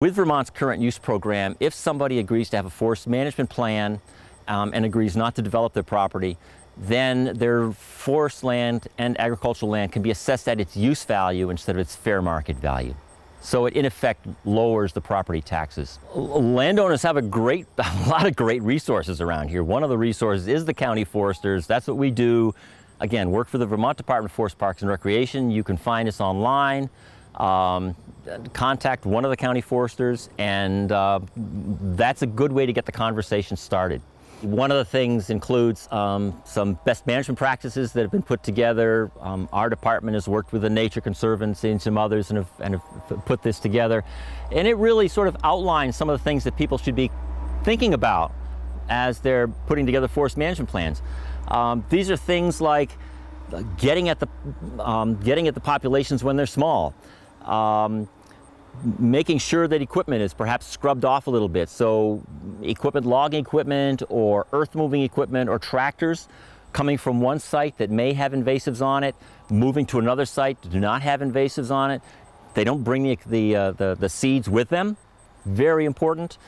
With Vermont's current use program, if somebody agrees to have a forest management plan and agrees not to develop their property, then their forest land and agricultural land can be assessed at its use value instead of its fair market value. So it in effect lowers the property taxes. Landowners have a lot of great resources around here. One of the resources is the county foresters. That's what we do. Again, work for the Vermont Department of Forest, Parks and Recreation. You can find us online. Contact one of the county foresters, and that's a good way to get the conversation started. One of the things includes some best management practices that have been put together. Our department has worked with the Nature Conservancy and some others and have put this together. And it really sort of outlines some of the things that people should be thinking about as they're putting together forest management plans. These are things like getting at the populations when they're small. Making sure that equipment is perhaps scrubbed off a little bit. So logging equipment or earth moving equipment or tractors coming from one site that may have invasives on it, moving to another site that do not have invasives on it. They don't bring the seeds with them. Very important.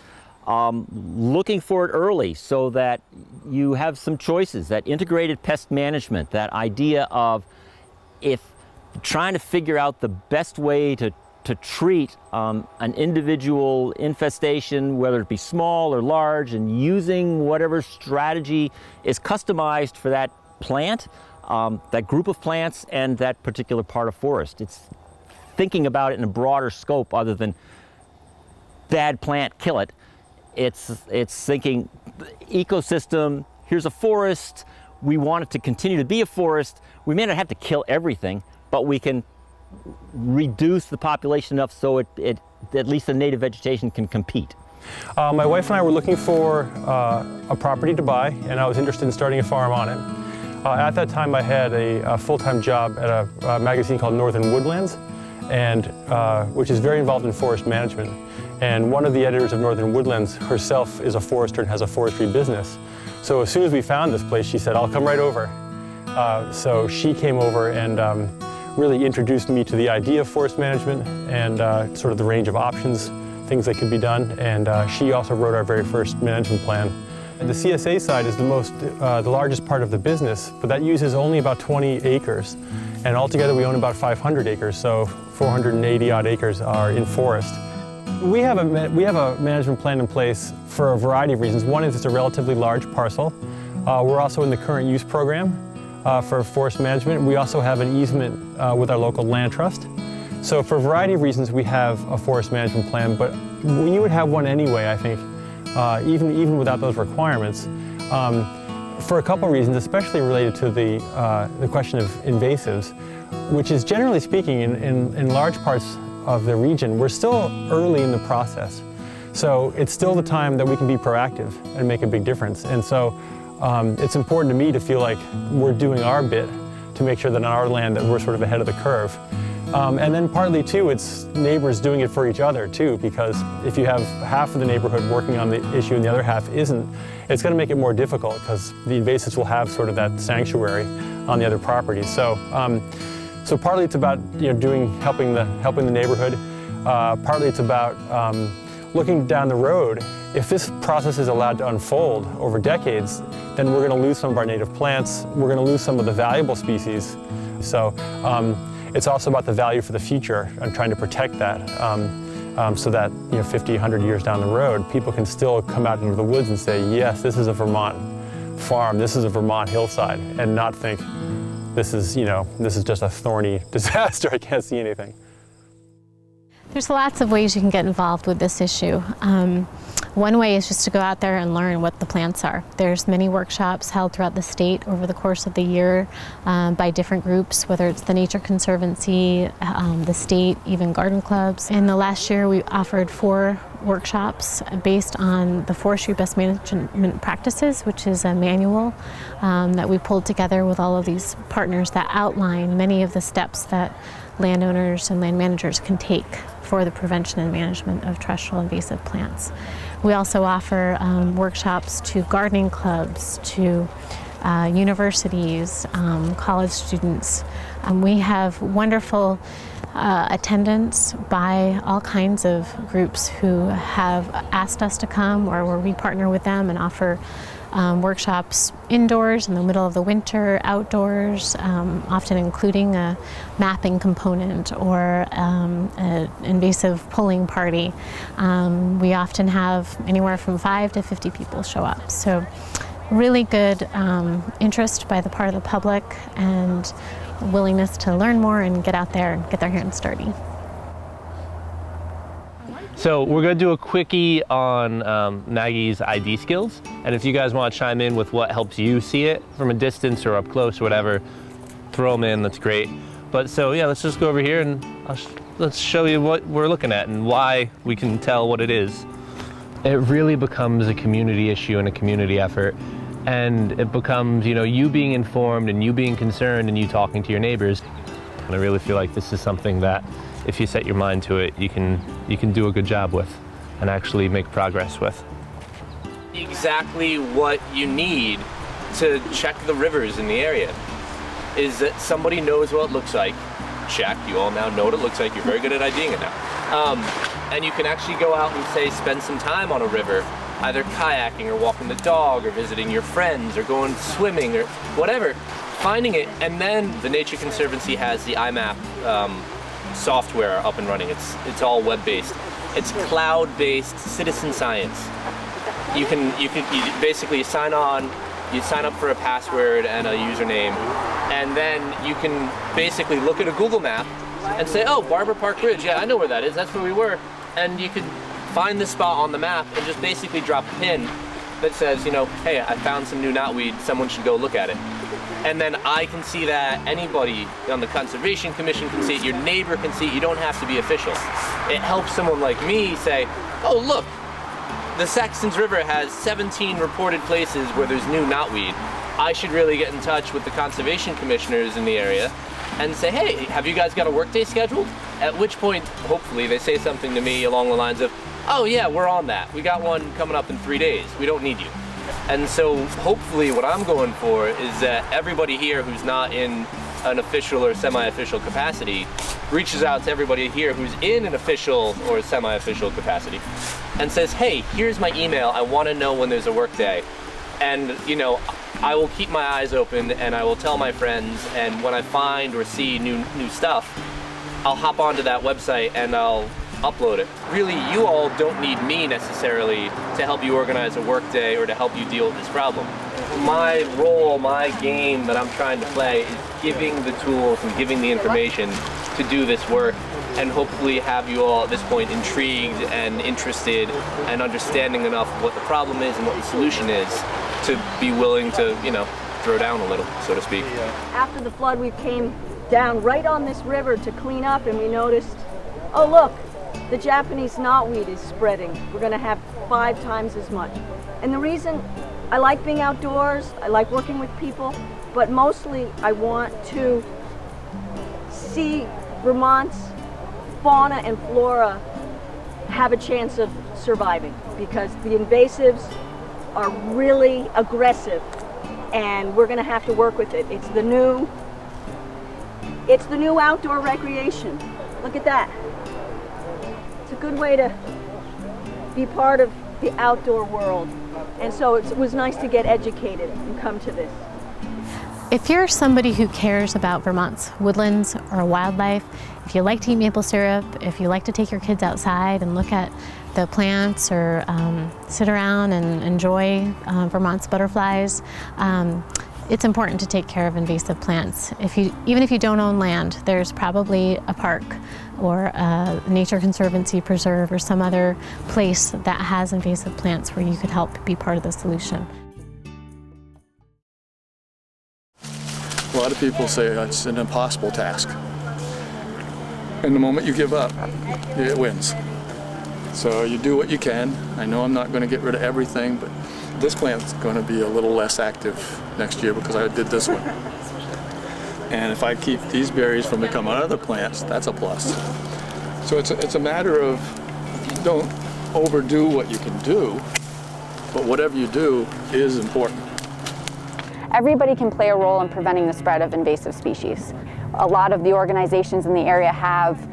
Looking for it early so that you have some choices. That integrated pest management, that idea of if trying to figure out the best way to treat an individual infestation, whether it be small or large, and using whatever strategy is customized for that plant, that group of plants, and that particular part of forest. It's thinking about it in a broader scope other than bad plant, kill it. It's thinking ecosystem, here's a forest, we want it to continue to be a forest. We may not have to kill everything, but we can reduce the population enough so at least the native vegetation can compete. My wife and I were looking for a property to buy, and I was interested in starting a farm on it. At that time I had a full-time job at a magazine called Northern Woodlands, and which is very involved in forest management. And one of the editors of Northern Woodlands herself is a forester and has a forestry business. So as soon as we found this place, she said, "I'll come right over." So she came over and really introduced me to the idea of forest management and sort of the range of options, things that could be done. And she also wrote our very first management plan. And the CSA side is the largest part of the business, but that uses only about 20 acres. And altogether we own about 500 acres, so 480 odd acres are in forest. We have a management plan in place for a variety of reasons. One is it's a relatively large parcel. We're also in the current use program for forest management. We also have an easement with our local land trust. So for a variety of reasons we have a forest management plan, but you would have one anyway, I think, even without those requirements, for a couple of reasons, especially related to the question of invasives, which is generally speaking in large parts of the region, we're still early in the process. So it's still the time that we can be proactive and make a big difference. And so it's important to me to feel like we're doing our bit to make sure that on our land that we're sort of ahead of the curve. And then partly too, it's neighbors doing it for each other too, because if you have half of the neighborhood working on the issue and the other half isn't, it's going to make it more difficult because the invasives will have sort of that sanctuary on the other properties. So partly it's about helping the neighborhood. Partly it's about looking down the road. If this process is allowed to unfold over decades, then we're going to lose some of our native plants. We're going to lose some of the valuable species. So it's also about the value for the future and trying to protect that so that 50, 100 years down the road, people can still come out into the woods and say, yes, this is a Vermont farm, this is a Vermont hillside, and not think this is just a thorny disaster, I can't see anything. There's lots of ways you can get involved with this issue. One way is just to go out there and learn what the plants are. There's many workshops held throughout the state over the course of the year by different groups, whether it's the Nature Conservancy, the state, even garden clubs. In the last year we offered 4 workshops based on the Forestry Best Management Practices, which is a manual that we pulled together with all of these partners that outline many of the steps that landowners and land managers can take for the prevention and management of terrestrial invasive plants. We also offer workshops to gardening clubs, to universities, college students. We have wonderful attendance by all kinds of groups who have asked us to come, or where we partner with them and offer workshops indoors in the middle of the winter, outdoors, often including a mapping component or an invasive pulling party. We often have anywhere from 5 to 50 people show up. So really good interest by the part of the public and willingness to learn more and get out there and get their hands dirty. So we're going to do a quickie on Maggie's ID skills, and if you guys want to chime in with what helps you see it from a distance or up close or whatever, throw them in, that's great. But so yeah, let's just go over here and let's show you what we're looking at and why we can tell what it is. It really becomes a community issue and a community effort, and it becomes, you know, you being informed and you being concerned and you talking to your neighbors. And I really feel like this is something that if you set your mind to it, you can do a good job with and actually make progress with. Exactly what you need to check the rivers in the area is that somebody knows what it looks like. Check, you all now know what it looks like. You're very good at IDing it now. And you can actually go out and say, spend some time on a river, either kayaking or walking the dog or visiting your friends or going swimming or whatever, finding it. And then the Nature Conservancy has the IMAP software up and running. It's all web-based. It's cloud-based citizen science. You basically sign on, you sign up for a password and a username, and then you can basically look at a Google map and say, oh, Barber Park Bridge, yeah, I know where that is, that's where we were. And you can find this spot on the map and just basically drop a pin that says, you know, hey, I found some new knotweed, someone should go look at it. And then I can see that, anybody on the Conservation Commission can see it, your neighbor can see it, you don't have to be official. It helps someone like me say, oh look, the Saxons River has 17 reported places where there's new knotweed. I should really get in touch with the Conservation Commissioners in the area and say, hey, have you guys got a workday scheduled? At which point, hopefully, they say something to me along the lines of, oh yeah, we're on that. We got one coming up in 3 days. We don't need you. And so hopefully what I'm going for is that everybody here who's not in an official or semi-official capacity reaches out to everybody here who's in an official or semi-official capacity and says, hey, here's my email. I want to know when there's a work day. And, you know, I will keep my eyes open and I will tell my friends, and when I find or see new stuff, I'll hop onto that website and I'll upload it. Really, you all don't need me necessarily to help you organize a work day or to help you deal with this problem. My role, my game that I'm trying to play is giving the tools and giving the information to do this work, and hopefully have you all at this point intrigued and interested and understanding enough of what the problem is and what the solution is to be willing to, you know, throw down a little, so to speak. After the flood, we came down right on this river to clean up, and we noticed, oh look, the Japanese knotweed is spreading. We're going to have 5 times as much. And the reason I like being outdoors, I like working with people, but mostly I want to see Vermont's fauna and flora have a chance of surviving, because the invasives are really aggressive and we're going to have to work with it. It's the new outdoor recreation. Look at that. It's a good way to be part of the outdoor world. And so it was nice to get educated and come to this. If you're somebody who cares about Vermont's woodlands or wildlife, if you like to eat maple syrup, if you like to take your kids outside and look at the plants or sit around and enjoy Vermont's butterflies, it's important to take care of invasive plants. Even if you don't own land, there's probably a park or a Nature Conservancy preserve or some other place that has invasive plants where you could help be part of the solution. A lot of people say it's an impossible task. And the moment you give up, it wins. So you do what you can. I know I'm not going to get rid of everything, but this plant's going to be a little less active next year because I did this one. And if I keep these berries from becoming other plants, that's a plus. So it's a matter of don't overdo what you can do, but whatever you do is important. I everybody can play a role in preventing the spread of invasive species. A lot of the organizations in the area have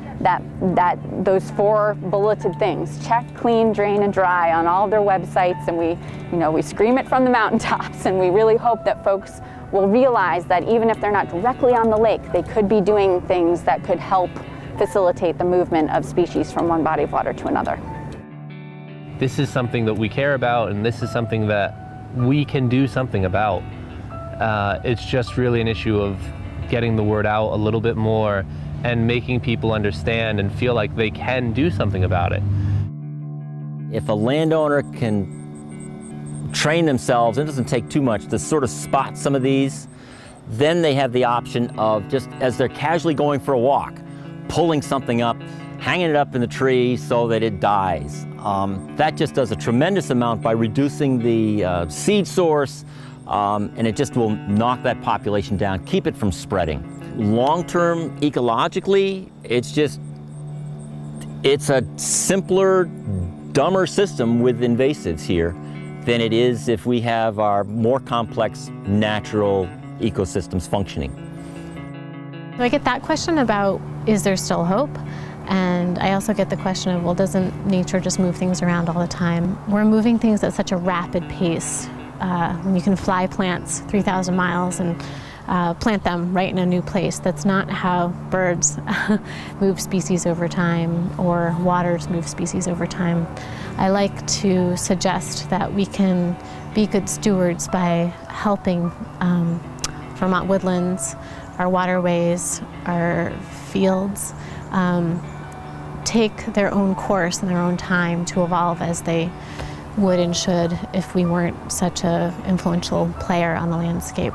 those 4 bulleted things: check, clean, drain, and dry on all of their websites, and we scream it from the mountaintops, and we really hope that folks will realize that even if they're not directly on the lake, they could be doing things that could help facilitate the movement of species from one body of water to another. This is something that we care about, and this is something that we can do something about. It's just really an issue of getting the word out a little bit more and making people understand and feel like they can do something about it. If a landowner can train themselves, it doesn't take too much to sort of spot some of these, then they have the option of, just as they're casually going for a walk, pulling something up, hanging it up in the tree so that it dies. That just does a tremendous amount by reducing the seed source, and it just will knock that population down, keep it from spreading. Long-term, ecologically, it's a simpler, dumber system with invasives here than it is if we have our more complex natural ecosystems functioning. So I get that question about, is there still hope? And I also get the question of, well, doesn't nature just move things around all the time? We're moving things at such a rapid pace. When you can fly plants 3,000 miles and plant them right in a new place. That's not how birds move species over time, or waters move species over time. I like to suggest that we can be good stewards by helping Vermont woodlands, our waterways, our fields, take their own course and their own time to evolve as they would and should if we weren't such an influential player on the landscape.